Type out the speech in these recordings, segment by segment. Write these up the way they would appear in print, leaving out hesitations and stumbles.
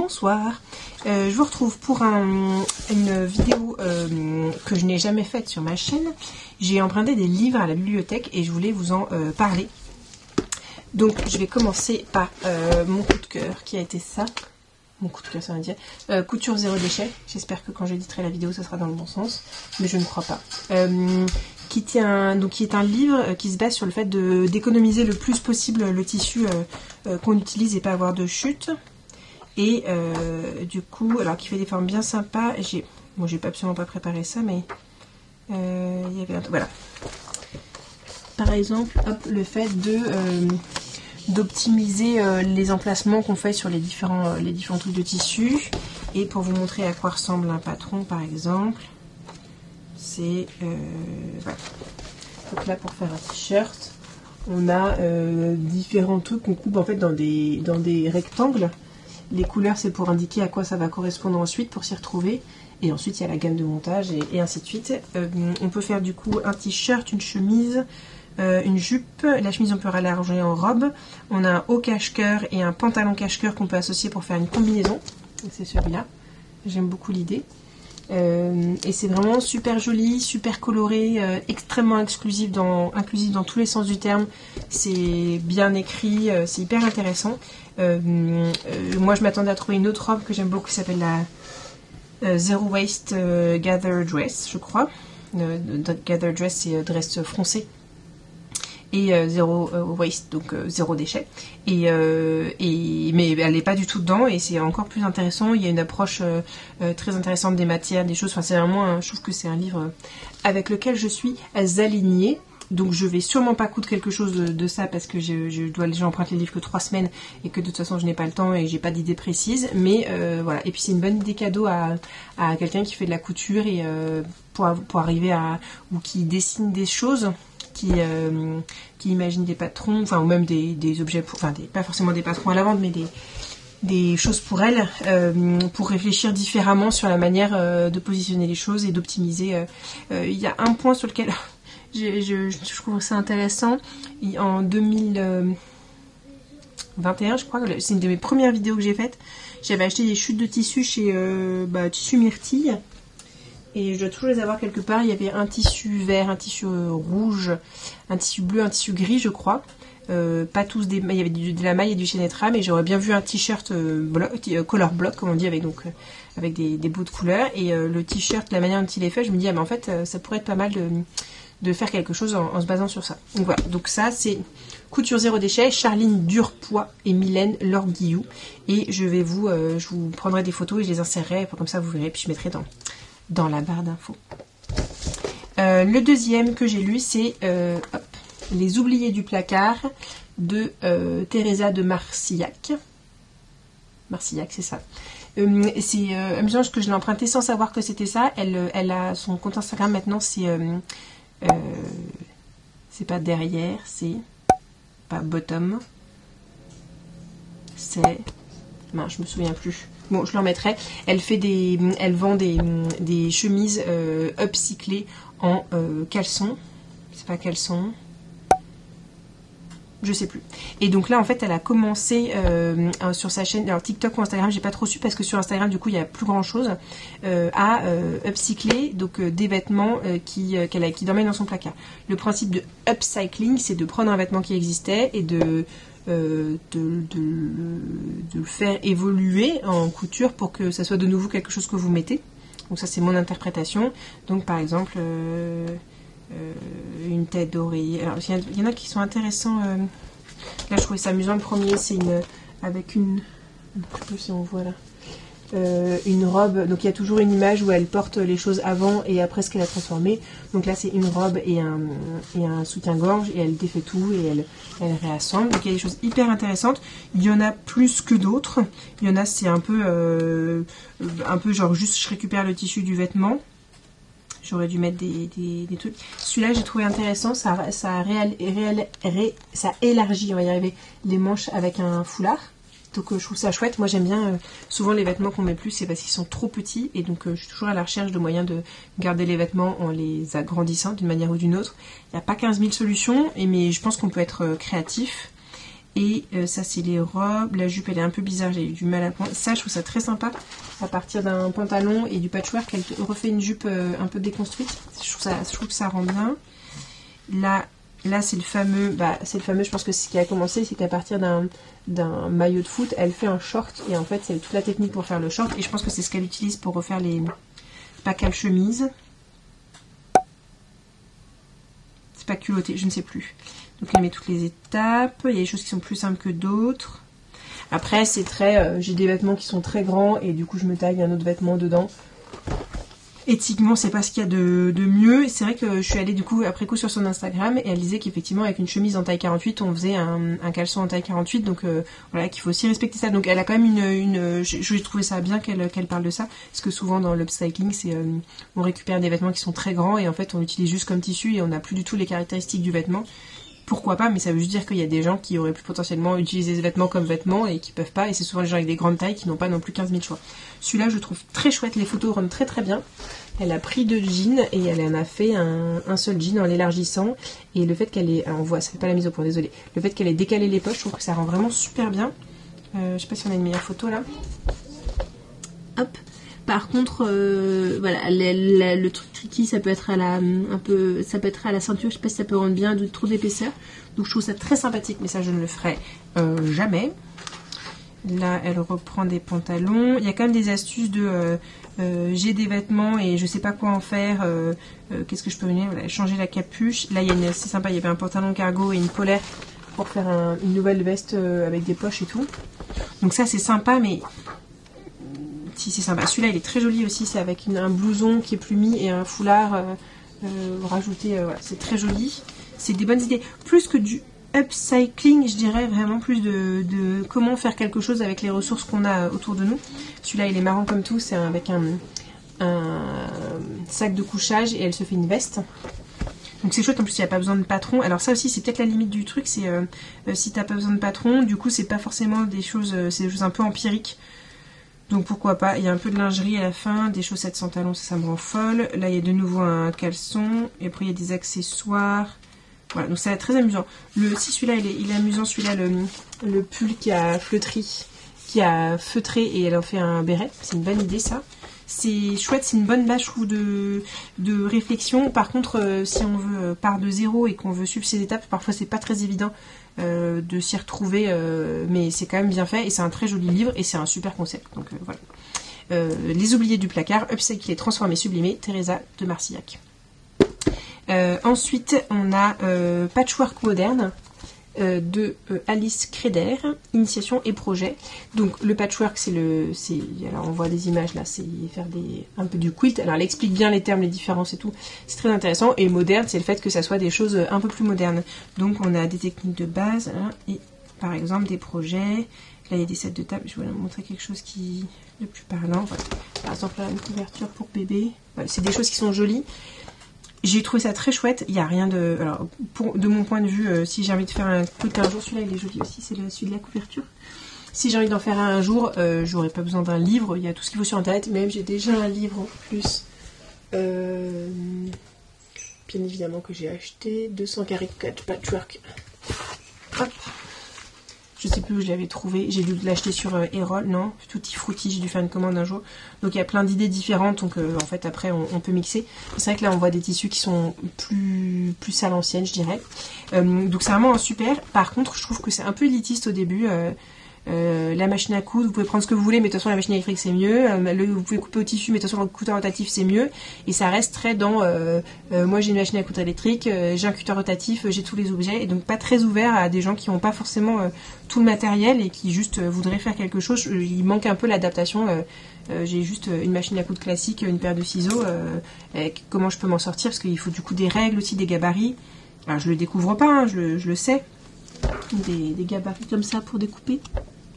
Bonsoir, je vous retrouve pour une vidéo que je n'ai jamais faite sur ma chaîne. J'ai emprunté des livres à la bibliothèque et je voulais vous en parler. Donc je vais commencer par mon coup de cœur qui a été ça. Mon coup de cœur, ça veut dire couture zéro déchet. J'espère que quand j'éditerai la vidéo, ça sera dans le bon sens, mais je ne crois pas. Qui est un livre qui se base sur le fait d'économiser le plus possible le tissu qu'on utilise et pas avoir de chute. Et du coup, alors qui fait des formes bien sympas. Moi, j'ai absolument pas préparé ça, mais il y avait voilà. Par exemple, hop, le fait d'optimiser les emplacements qu'on fait sur les différents trucs de tissu. Et pour vous montrer à quoi ressemble un patron, par exemple, c'est voilà. Donc là, pour faire un t-shirt, on a différents trucs qu'on coupe en fait dans des rectangles. Les couleurs, c'est pour indiquer à quoi ça va correspondre ensuite, pour s'y retrouver. Et ensuite, il y a la gamme de montage et ainsi de suite. On peut faire du coup un t-shirt, une chemise, une jupe. La chemise, on peut rallonger en robe. On a un haut cache-cœur et un pantalon cache-cœur qu'on peut associer pour faire une combinaison. C'est celui-là. J'aime beaucoup l'idée. Et c'est vraiment super joli, super coloré, extrêmement inclusif dans tous les sens du terme. C'est bien écrit, c'est hyper intéressant. Moi je m'attendais à trouver une autre robe que j'aime beaucoup qui s'appelle la Zero Waste Gather Dress, je crois. Gather Dress, c'est dress froncé. Et zéro waste, donc zéro déchet. Mais elle n'est pas du tout dedans et c'est encore plus intéressant. Il y a une approche très intéressante des matières, des choses. Enfin, c'est vraiment, je trouve que c'est un livre avec lequel je suis alignée. Donc je vais sûrement pas coudre quelque chose de ça parce que j'emprunte les livres que 3 semaines et que de toute façon je n'ai pas le temps et j'ai pas d'idée précise. Mais voilà. Et puis c'est une bonne idée cadeau à quelqu'un qui fait de la couture et pour arriver ou qui dessine des choses. Qui imagine des patrons, enfin ou même des objets, pas forcément des patrons à la vente, mais des choses pour elle, pour réfléchir différemment sur la manière de positionner les choses et d'optimiser. Il y a un point sur lequel je trouve ça intéressant. En 2021, je crois, c'est une de mes premières vidéos que j'ai faites. J'avais acheté des chutes de tissu chez Tissu Myrtille. Et je dois toujours les avoir quelque part. Il y avait un tissu vert, un tissu rouge, un tissu bleu, un tissu gris, je crois. Pas tous il y avait de la maille et du chénétra, mais j'aurais bien vu un t-shirt color block, comme on dit, avec des bouts de couleur. Et le t-shirt, la manière dont il est fait, je me dis, mais en fait, ça pourrait être pas mal de faire quelque chose en se basant sur ça. Donc voilà. Donc ça, c'est Couture zéro déchet, Charline Durpois et Mylène Lorguillou. Et je vous prendrai des photos et je les insérerai, comme ça vous verrez, puis je mettrai dans la barre d'infos. Le deuxième que j'ai lu, c'est Les oubliés du placard de Teresa de Marcillac. Marcillac, c'est ça. C'est amusant parce que je l'ai emprunté sans savoir que c'était ça. Elle a son compte Instagram maintenant, c'est pas derrière, c'est pas bottom. C'est... Non, je me souviens plus. Bon, je l'en mettrai. Elle vend des chemises upcyclées en caleçon. C'est pas caleçon. Je sais plus. Et donc là, en fait, elle a commencé sur sa chaîne, alors TikTok ou Instagram, j'ai pas trop su parce que sur Instagram, du coup, il y a plus grand chose, à upcycler, donc des vêtements qui dormaient dans son placard. Le principe de upcycling, c'est de prendre un vêtement qui existait et de le faire évoluer en couture pour que ça soit de nouveau quelque chose que vous mettez. Donc ça, c'est mon interprétation. Donc par exemple une tête d'oreiller. Alors il y en a qui sont intéressants. Là je trouvais ça amusant. Le premier, c'est avec une, je sais pas si on voit là, une robe. Donc il y a toujours une image où elle porte les choses avant et après ce qu'elle a transformé. Donc là c'est une robe et un soutien-gorge et elle défait tout et elle réassemble. Donc il y a des choses hyper intéressantes. Il y en a plus que d'autres. Il y en a, c'est un peu genre juste je récupère le tissu du vêtement. J'aurais dû mettre des trucs. Celui-là j'ai trouvé intéressant. Ça élargit, on va y arriver, les manches avec un foulard. Donc je trouve ça chouette. Moi j'aime bien, souvent les vêtements qu'on met plus, c'est parce qu'ils sont trop petits. Et donc je suis toujours à la recherche de moyens de garder les vêtements en les agrandissant d'une manière ou d'une autre. Il n'y a pas 15 000 solutions, mais je pense qu'on peut être créatif. Et ça c'est les robes, la jupe elle est un peu bizarre, j'ai eu du mal à prendre. Ça je trouve ça très sympa, à partir d'un pantalon et du patchwork, elle refait une jupe un peu déconstruite. Je trouve que ça rend bien. Là c'est le fameux, je pense que c'est ce qui a commencé, c'est qu'à partir d'un maillot de foot, elle fait un short et en fait c'est toute la technique pour faire le short et je pense que c'est ce qu'elle utilise pour refaire les pas qu'elle chemise. C'est pas culotté, je ne sais plus. Donc elle met toutes les étapes, il y a des choses qui sont plus simples que d'autres. Après c'est très, j'ai des vêtements qui sont très grands et du coup je me taille un autre vêtement dedans. Éthiquement c'est pas ce qu'il y a de mieux. C'est vrai que je suis allée du coup après coup sur son Instagram et elle disait qu'effectivement avec une chemise en taille 48 on faisait un caleçon en taille 48, donc voilà, qu'il faut aussi respecter ça. Donc elle a quand même je lui ai trouvé ça bien qu'elle parle de ça, parce que souvent dans l'upcycling c'est on récupère des vêtements qui sont très grands et en fait on l'utilise juste comme tissu et on n'a plus du tout les caractéristiques du vêtement. Pourquoi pas, mais ça veut juste dire qu'il y a des gens qui auraient pu potentiellement utiliser ce vêtement comme vêtement et qui peuvent pas, et c'est souvent les gens avec des grandes tailles qui n'ont pas non plus 15 000 choix. Celui-là je trouve très chouette, les photos rendent très très bien. Elle a pris 2 jeans et elle en a fait un seul jean en l'élargissant, et le fait qu'elle ait, alors on voit, ça fait pas la mise au point, désolé, le fait qu'elle ait décalé les poches, je trouve que ça rend vraiment super bien. Je sais pas si on a une meilleure photo là. Hop. Par contre, voilà, le truc tricky, ça peut être à la ça peut être à la ceinture. Je sais pas si ça peut rendre bien trop d'épaisseur. Donc je trouve ça très sympathique, mais ça je ne le ferai jamais. Là, elle reprend des pantalons. Il y a quand même des astuces de j'ai des vêtements et je sais pas quoi en faire. Qu'est-ce que je peux mener? Voilà, changer la capuche. Là, c'est sympa. Il y avait un pantalon cargo et une polaire pour faire une nouvelle veste avec des poches et tout. Donc ça, c'est sympa, mais si c'est sympa. Celui-là il est très joli aussi, c'est avec un blouson qui est plus mis et un foulard rajouté, voilà, c'est très joli. C'est des bonnes idées. Plus que du upcycling, je dirais vraiment plus de comment faire quelque chose avec les ressources qu'on a autour de nous. Celui-là il est marrant comme tout, c'est avec un sac de couchage et elle se fait une veste. Donc c'est chouette, en plus il n'y a pas besoin de patron. Alors ça aussi c'est peut-être la limite du truc, c'est si t'as pas besoin de patron, du coup c'est pas forcément des choses, c'est des choses un peu empiriques. Donc pourquoi pas, il y a un peu de lingerie à la fin, des chaussettes sans talons, ça me rend folle. Là il y a de nouveau un caleçon, et après il y a des accessoires. Voilà, donc c'est très amusant. Si celui-là il est amusant, celui-là, le pull qui a fleutri, qui a feutré et elle en fait un béret, c'est une bonne idée ça. C'est chouette, c'est une bonne base je trouve de réflexion. Par contre, si on veut part de zéro et qu'on veut suivre ces étapes, parfois c'est pas très évident de s'y retrouver, mais c'est quand même bien fait et c'est un très joli livre et c'est un super concept. Donc voilà. Les oubliés du placard, upcyclé, transformé, sublimé, Teresa de Marcillac. Ensuite, on a Patchwork moderne de Alice Creder, initiation et projet. Donc le patchwork alors on voit des images là, c'est faire un peu du quilt. Alors elle explique bien les termes, les différences et tout, c'est très intéressant. Et moderne, c'est le fait que ça soit des choses un peu plus modernes. Donc on a des techniques de base hein, et par exemple des projets. Là il y a des sets de table, je vais vous montrer quelque chose qui est le plus parlant. Voilà. Par exemple là une couverture pour bébé, voilà, c'est des choses qui sont jolies. J'ai trouvé ça très chouette, il n'y a rien de... Alors, de mon point de vue, si j'ai envie de faire un truc un jour, celui-là il est joli aussi, c'est celui de la couverture. Si j'ai envie d'en faire un jour, j'aurais pas besoin d'un livre, il y a tout ce qu'il faut sur internet, même j'ai déjà un livre en plus. Bien évidemment que j'ai acheté, 200 caricatures patchwork. Hop. Je sais plus où je l'avais trouvé, j'ai dû l'acheter sur Erol, non, Tutti Frutti, j'ai dû faire une commande un jour. Donc il y a plein d'idées différentes, donc en fait après on peut mixer. C'est vrai que là on voit des tissus qui sont plus à l'ancienne, je dirais. Donc c'est vraiment un super. Par contre je trouve que c'est un peu élitiste au début. La machine à coudre, vous pouvez prendre ce que vous voulez, mais de toute façon la machine électrique c'est mieux. Vous pouvez couper au tissu, mais de toute façon le cutter rotatif c'est mieux. Et ça reste très dans moi j'ai une machine à coudre électrique, j'ai un cutter rotatif, j'ai tous les objets, et donc pas très ouvert à des gens qui n'ont pas forcément tout le matériel et qui juste voudraient faire quelque chose. Il manque un peu l'adaptation. J'ai juste une machine à coudre classique, une paire de ciseaux. Comment je peux m'en sortir, parce qu'il faut du coup des règles aussi, des gabarits. Alors je le découvre pas, hein, je le sais. Des gabarits comme ça pour découper.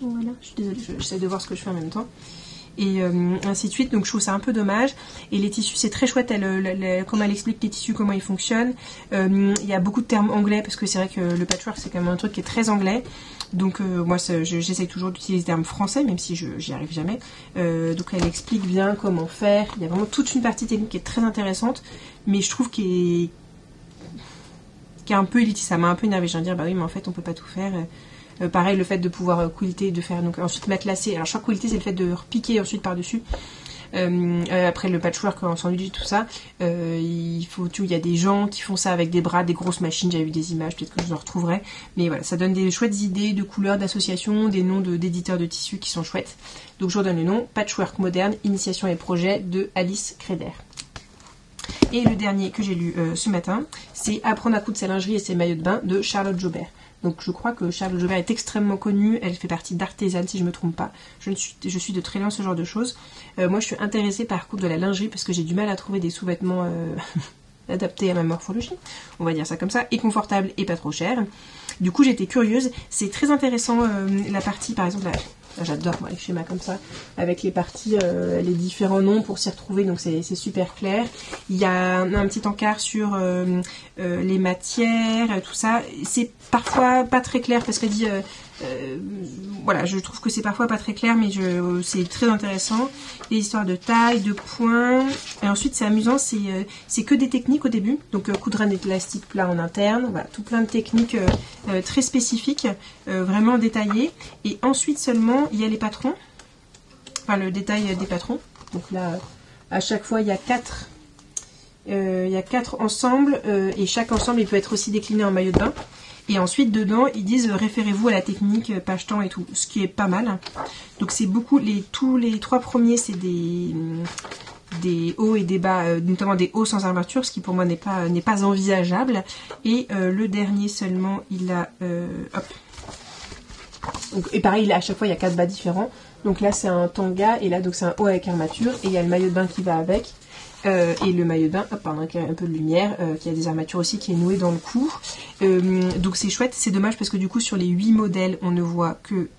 Voilà, je suis désolée, j'essaie de voir ce que je fais en même temps. Et ainsi de suite, donc je trouve ça un peu dommage. Et les tissus, c'est très chouette, comme elle explique les tissus, comment ils fonctionnent. Il y a beaucoup de termes anglais, parce que c'est vrai que le patchwork, c'est quand même un truc qui est très anglais. Donc moi, j'essaie toujours d'utiliser des termes français, même si j'y arrive jamais. Donc elle explique bien comment faire. Il y a vraiment toute une partie technique qui est très intéressante, mais je trouve qui est un peu élitiste. Ça m'a un peu énervé. Je viens de dire, bah oui, mais en fait, on peut pas tout faire. Pareil, le fait de pouvoir quilter, de faire donc ensuite matelassé. Alors chaque quilter, c'est le fait de repiquer ensuite par-dessus. Après le patchwork en sandwich, tout ça, il y a des gens qui font ça avec des bras, des grosses machines. J'avais vu des images, peut-être que je vous en retrouverai. Mais voilà, ça donne des chouettes idées de couleurs, d'associations, des noms d'éditeurs de tissus qui sont chouettes. Donc je vous redonne le nom, Patchwork moderne, initiation et projet de Alice Kreder. Et le dernier que j'ai lu ce matin, c'est Apprendre à coudre sa lingerie et ses maillots de bain de Charlotte Jobert. Donc je crois que Charlotte Jobert est extrêmement connue, elle fait partie d'Artisan si je me trompe pas. Je suis de très loin ce genre de choses. Moi je suis intéressée par coudre de la lingerie parce que j'ai du mal à trouver des sous-vêtements adaptés à ma morphologie, on va dire ça comme ça, et confortables et pas trop chers. Du coup j'étais curieuse, c'est très intéressant la partie par exemple, j'adore moi les schémas comme ça, avec les parties, les différents noms pour s'y retrouver, donc c'est super clair. Il y a un petit encart sur les matières, tout ça. C'est parfois pas très clair parce qu'elle dit, voilà, je trouve que c'est parfois pas très clair, mais c'est très intéressant. Les histoires de taille, de points, et ensuite c'est amusant, c'est que des techniques au début, donc coudre un élastique plat en interne, voilà, tout plein de techniques très spécifiques, vraiment détaillées, et ensuite seulement il y a les patrons, enfin le détail des patrons. Donc là, à chaque fois il y a 4 ensembles, et chaque ensemble il peut être aussi décliné en maillot de bain. Et ensuite, dedans, ils disent référez-vous à la technique page-temps et tout, ce qui est pas mal. Donc c'est beaucoup, tous les 3 premiers, c'est des hauts et des bas, notamment des hauts sans armature, ce qui pour moi n'est pas envisageable. Et le dernier seulement, il a... hop. Donc, et pareil, à chaque fois, il y a 4 bas différents. Donc là, c'est un tanga, et là, donc c'est un haut avec armature, et il y a le maillot de bain qui va avec. Et le maillot de bain, hop, pardon, qui a un peu de lumière, qui a des armatures aussi, qui est noué dans le cou. Donc c'est chouette, c'est dommage parce que du coup sur les 8 modèles, on ne voit que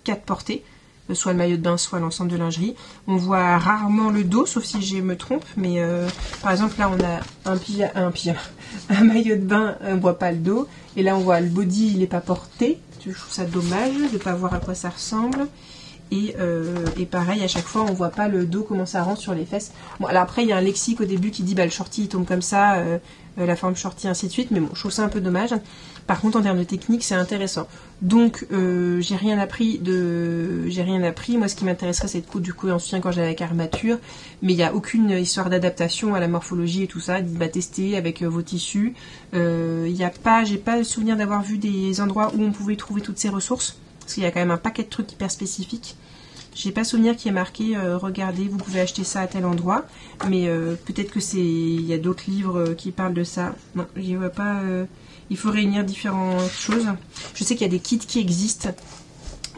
4 portées, soit le maillot de bain, soit l'ensemble de lingerie. On voit rarement le dos, sauf si je me trompe, mais par exemple là on a un maillot de bain, on voit pas le dos, et là on voit le body, il n'est pas porté. Je trouve ça dommage de ne pas voir à quoi ça ressemble. Et pareil, à chaque fois, on voit pas le dos, comment ça rentre sur les fesses. Bon, alors après, il y a un lexique au début qui dit le shorty il tombe comme ça, la forme shorty, ainsi de suite. Mais bon, je trouve ça un peu dommage. Par contre, en termes de technique, c'est intéressant. Donc, j'ai rien appris. Moi, ce qui m'intéresserait, c'est de coudre du coup en soutien quand j'ai avec armature. Mais il n'y a aucune histoire d'adaptation à la morphologie et tout ça. Tester avec vos tissus. J'ai pas le souvenir d'avoir vu des endroits où on pouvait trouver toutes ces ressources. Parce qu'il y a quand même un paquet de trucs hyper spécifiques. J'ai pas souvenir qui est marqué regardez, vous pouvez acheter ça à tel endroit, mais peut-être que il y a d'autres livres qui parlent de ça. Non, j'y vois pas. Il faut réunir différentes choses. Je sais qu'il y a des kits qui existent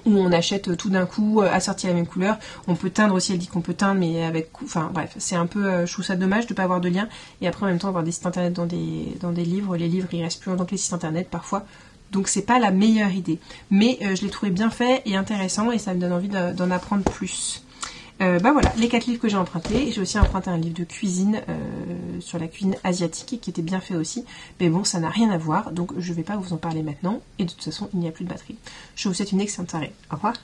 où on achète tout d'un coup assorti à la même couleur. On peut teindre aussi, elle dit qu'on peut teindre, mais avec, enfin bref, c'est un peu, je trouve ça dommage de pas avoir de lien. Et après en même temps avoir des sites internet dans des livres. Les livres ils restent plus longtemps que les sites internet parfois. Donc c'est pas la meilleure idée. Mais je l'ai trouvé bien fait et intéressant et ça me donne envie d'en apprendre plus. Voilà, les 4 livres que j'ai empruntés. J'ai aussi emprunté un livre de cuisine sur la cuisine asiatique qui était bien fait aussi. Mais bon, ça n'a rien à voir, donc je vais pas vous en parler maintenant. Et de toute façon, il n'y a plus de batterie. Je vous souhaite une excellente soirée. Au revoir.